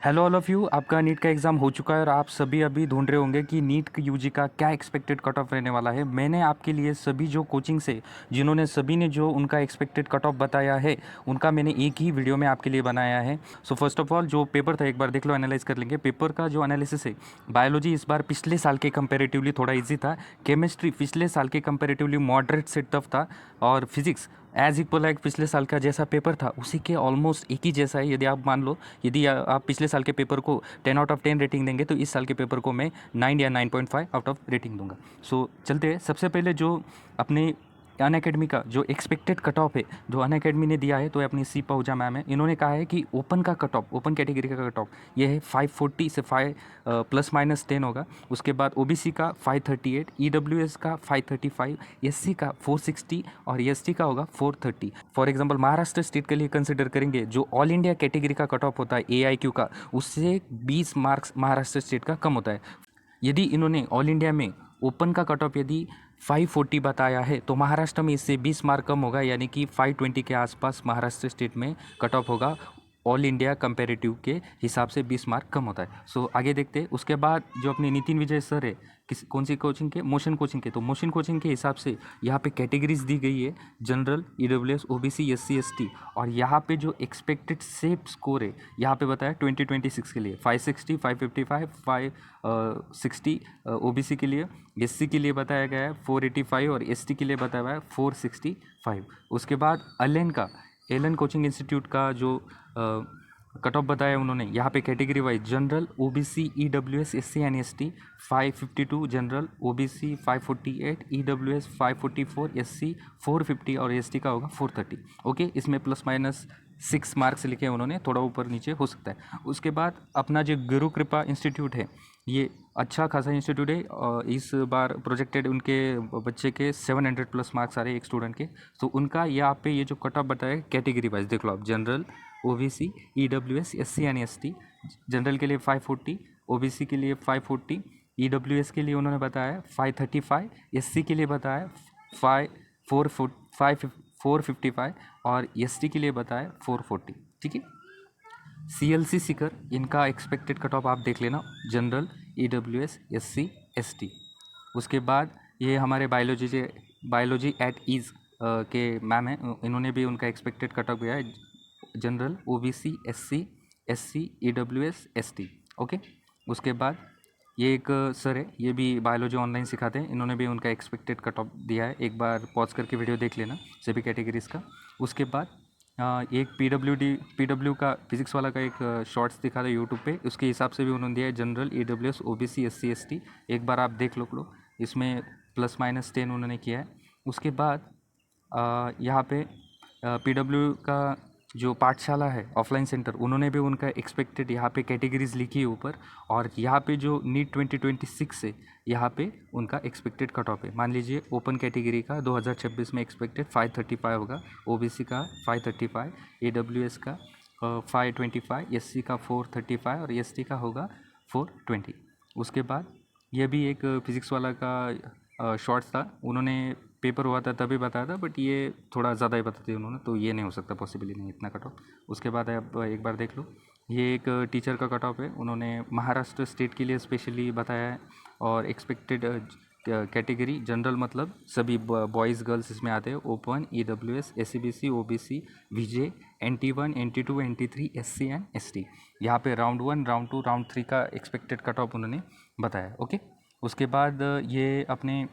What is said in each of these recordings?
Hello all of you. आपका NEET का exam हो चुका है और आप सभी अभी ढूंढ रहे होंगे कि नीट यूजी का क्या एक्सपेक्टेड कट ऑफ रहने वाला है। मैंने आपके लिए सभी जो कोचिंग से जिन्होंने सभी ने जो उनका एक्सपेक्टेड कट ऑफ बताया है उनका मैंने एक ही वीडियो में आपके लिए बनाया है। सो फर्स्ट ऑफ ऑल जो पेपर था एक बार देख लो, एनालाइज कर लेंगे। पेपर का जो एनालिसिस है, बायोलॉजी इस बार पिछले साल के कंपेरेटिवली थोड़ा ईजी था, केमिस्ट्री पिछले साल के कंपेरेटिवली मॉडरेट से टफ था, और फिजिक्स एज इक्वल लाइक पिछले साल का जैसा पेपर था उसी के ऑलमोस्ट एक ही जैसा है। यदि आप मान लो, यदि आप पिछले साल के पेपर को 10 आउट ऑफ 10 रेटिंग देंगे तो इस साल के पेपर को मैं 9 या 9.5 आउट ऑफ रेटिंग दूंगा। सो चलते हैं। सबसे पहले जो अपने अन अकेडमी का जो एक्सपेक्टेड कट ऑफ है, जो अन अकेडमी ने दिया है, तो अपनी सी पहुजा मैम है, इन्होंने कहा है कि ओपन का कट ऑफ, ओपन कैटेगरी का कट ऑफ ये है 540 से 5 ±10 होगा। उसके बाद ओबीसी का 538, ईडब्ल्यूएस का 535, एससी का 460 और एसटी का होगा 430। फॉर एग्जांपल महाराष्ट्र स्टेट के लिए कंसिडर करेंगे, जो ऑल इंडिया कैटेगरी का कट ऑफ होता है एआईक्यू का, उससे 20 मार्क्स महाराष्ट्र स्टेट का कम होता है। यदि इन्होंने ऑल इंडिया में ओपन का कट ऑफ यदि 540 बताया है तो महाराष्ट्र में इससे 20 मार्क कम होगा, यानी कि 520 के आसपास महाराष्ट्र स्टेट में कट ऑफ होगा। ऑल इंडिया कंपेरेटिव के हिसाब से 20 मार्क कम होता है। सो आगे देखते हैं। उसके बाद जो अपने नितिन विजय सर है, कौन सी कोचिंग के, मोशन कोचिंग के, तो मोशन कोचिंग के हिसाब से यहाँ पे कैटेगरीज दी गई है, general, EWS, OBC, SC, ST, और यहाँ पे जो एक्सपेक्टेड सेफ स्कोर है यहाँ पे बताया 2026 के लिए 560, 555, 560 ओबीसी के लिए, एससी के लिए बताया गया है 485 और एसटी के लिए बताया हुआ है 465। उसके बाद एलन कोचिंग इंस्टीट्यूट का जो कट ऑफ बताया उन्होंने, यहाँ पे category wise general, OBC, EWS, SC and ST 552, general, OBC 548, EWS 544, SC 450 और एसटी का होगा 430। ओके, इसमें ±6 मार्क्स लिखे हैं उन्होंने, थोड़ा ऊपर नीचे हो सकता है। उसके बाद अपना जो गुरु कृपा इंस्टीट्यूट है, ये अच्छा खासा इंस्टीट्यूट है। इस बार प्रोजेक्टेड उनके बच्चे के 700+ मार्क्स आ रहे हैं एक स्टूडेंट के। तो उनका यहाँ पे ये जो कट ऑफ बताया कैटेगरी वाइज देख लो आप, general, OBC, EWS, SC and ST. General के लिए 540, ओबीसी के लिए 540, ईडब्ल्यूएस के लिए उन्होंने बताया 535, एससी के लिए बताया 455 और एसटी के लिए बताया 440। ठीक है। सीएलसी सीकर, इनका एक्सपेक्टेड कट ऑफ आप देख लेना, जनरल, ईडब्ल्यूएस, एससी, एसटी। उसके बाद ये हमारे बायोलॉजी एट ईज के मैम हैं, इन्होंने भी उनका एक्सपेक्टेड कट ऑफ गया है, general, OBC, SC, SC, EWS, ST. Okay. उसके बाद ये एक सर है, ये भी बायोलॉजी ऑनलाइन सिखाते हैं, इन्होंने भी उनका एक्सपेक्टेड कट ऑफ दिया है। एक बार पॉज करके वीडियो देख लेना सभी कैटेगरीज का। उसके बाद एक पीडब्ल्यू का फिजिक्स वाला का एक शॉर्ट्स दिखा था यूट्यूब पे, उसके हिसाब से भी उन्होंने दिया है general, EWS, OBC, SC, ST. एक बार आप देख लो, इसमें ±10 उन्होंने किया है। उसके बाद यहाँ पे पीडब्ल्यू का जो पाठशाला है, ऑफलाइन सेंटर, उन्होंने भी उनका एक्सपेक्टेड यहाँ पे कैटेगरीज लिखी है ऊपर, और यहाँ पे जो नीट 2026 से यहाँ पे उनका एक्सपेक्टेड कट ऑफ है। मान लीजिए ओपन कैटेगरी का 2026 में एक्सपेक्टेड 535 होगा, ओबीसी का 535, ईडब्ल्यूएस का 525, एससी का 435 और एसटी का होगा 420। उसके बाद ये भी एक फिज़िक्स वाला का शॉर्ट्स था, उन्होंने पेपर हुआ था तभी बताया था, बट ये थोड़ा ज़्यादा ही बताते उन्होंने, तो ये नहीं हो सकता, पॉसिबल ही नहीं इतना कट ऑफ। उसके बाद आप एक बार देख लो, ये एक टीचर का कट ऑफ है, उन्होंने महाराष्ट्र स्टेट के लिए स्पेशली बताया है। और एक्सपेक्टेड कैटेगरी जनरल, मतलब सभी बॉयज़ गर्ल्स इसमें आते हैं, open, EWS, SCBC, OBC, VJ, NT1, NT2, NT3, SC and ST. यहाँ पे राउंड 1, राउंड 2, राउंड 3 का एक्सपेक्टेड कट ऑफ उन्होंने बताया। ओके। उसके बाद ये अपने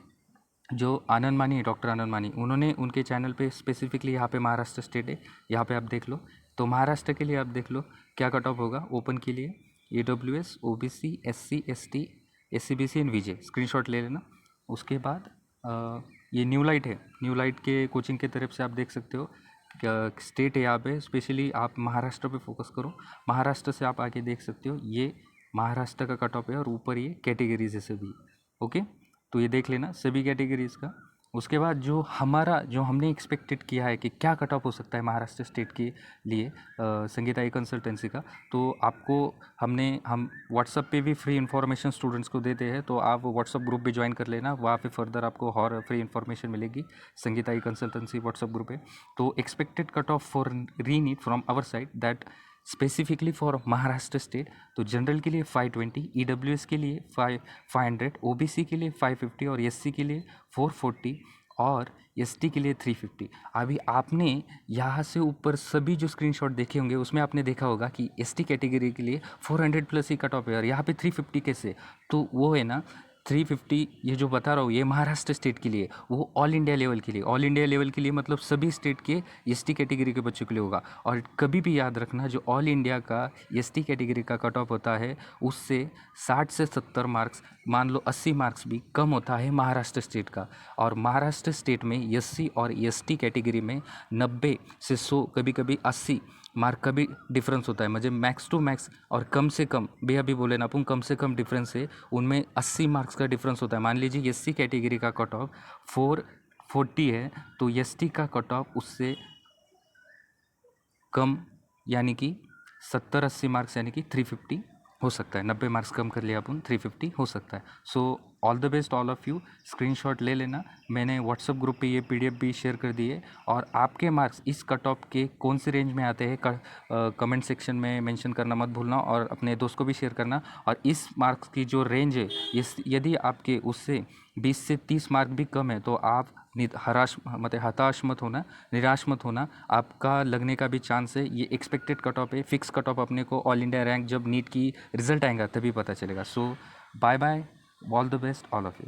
जो आनंद मानी, डॉक्टर आनंद मानी, उन्होंने उनके चैनल पे स्पेसिफिकली यहाँ पे महाराष्ट्र स्टेट है, यहाँ पे आप देख लो। तो महाराष्ट्र के लिए आप देख लो क्या कट ऑफ होगा ओपन के लिए, EWS, OBC, SC, ST, SCBC and VJ, screenshot ले लेना। उसके बाद ये न्यू लाइट है, न्यू लाइट के कोचिंग के तरफ से आप देख सकते हो स्टेट है यहाँ पे, स्पेशली आप महाराष्ट्र पे फोकस करो। महाराष्ट्र से आप आगे देख सकते हो, ये महाराष्ट्र का कट ऑफ है और ऊपर ये कैटेगरीज है सभी। ओके, तो ये देख लेना सभी कैटेगरीज का। उसके बाद जो हमने एक्सपेक्टेड किया है कि क्या कट ऑफ हो सकता है महाराष्ट्र स्टेट के लिए संगीता कंसल्टेंसी का, तो आपको हम व्हाट्सअप पे भी फ्री इन्फॉर्मेशन स्टूडेंट्स को देते हैं, तो आप व्हाट्सअप ग्रुप भी ज्वाइन कर लेना, वहाँ पे फर्दर आपको और फ्री इन्फॉर्मेशन मिलेगी संगीता कंसल्टेंसी व्हाट्सअप ग्रुप है। तो expected cut off for re NEET from our side that specifically for Maharashtra state तो जनरल के लिए 520, ईडब्ल्यूएस के लिए 500, ओबीसी के लिए 550 और एससी के लिए 440 और एसटी के लिए 350। अभी आपने यहाँ से ऊपर सभी जो स्क्रीनशॉट देखे होंगे उसमें आपने देखा होगा कि एसटी कैटेगरी के लिए 400 प्लस ही कट ऑफ है और यहाँ पे 350 कैसे, तो वो है ना 350 ये जो बता रहा हूँ ये महाराष्ट्र स्टेट के लिए, वो ऑल इंडिया लेवल के लिए, ऑल इंडिया लेवल के लिए मतलब सभी स्टेट के एसटी कैटेगरी के बच्चों के लिए होगा। और कभी भी याद रखना जो ऑल इंडिया का एसटी कैटेगरी का कट ऑफ होता है उससे 60 से 70 मार्क्स, मान लो 80 मार्क्स भी कम होता है महाराष्ट्र स्टेट का। और महाराष्ट्र स्टेट में एससी और एसटी कैटेगरी में 90 से 100 कभी कभी 80 मार्क का भी डिफरेंस होता है, मुझे मैक्स टू मैक्स और कम से कम भैया भी बोले ना अपन, कम से कम डिफरेंस है उनमें 80 मार्क्स का डिफरेंस होता है। मान लीजिए एससी कैटेगरी का कट ऑफ 440 है तो एसटी का कट ऑफ उससे कम यानी कि 70-80 मार्क्स यानी कि 350 हो सकता है। 90 मार्क्स कम कर लिया अपन 350 हो सकता है। So all the best all of you, screenshot ले लेना, मैंने व्हाट्सअप ग्रुप पे ये पीडीएफ भी शेयर कर दी है। और आपके मार्क्स इस कट ऑफ के कौन से रेंज में आते हैं कमेंट सेक्शन में मेंशन करना मत भूलना और अपने दोस्त को भी शेयर करना। और इस मार्क्स की जो रेंज है यदि आपके उससे 20 से 30 मार्क भी कम है तो आप हताश मत होना, निराश मत होना, आपका लगने का भी चांस है। ये एक्सपेक्टेड कट ऑफ है, फिक्स कट ऑफ अपने को ऑल इंडिया रैंक जब नीट की रिजल्ट आएगा तभी पता चलेगा। So bye bye, all the best all of you.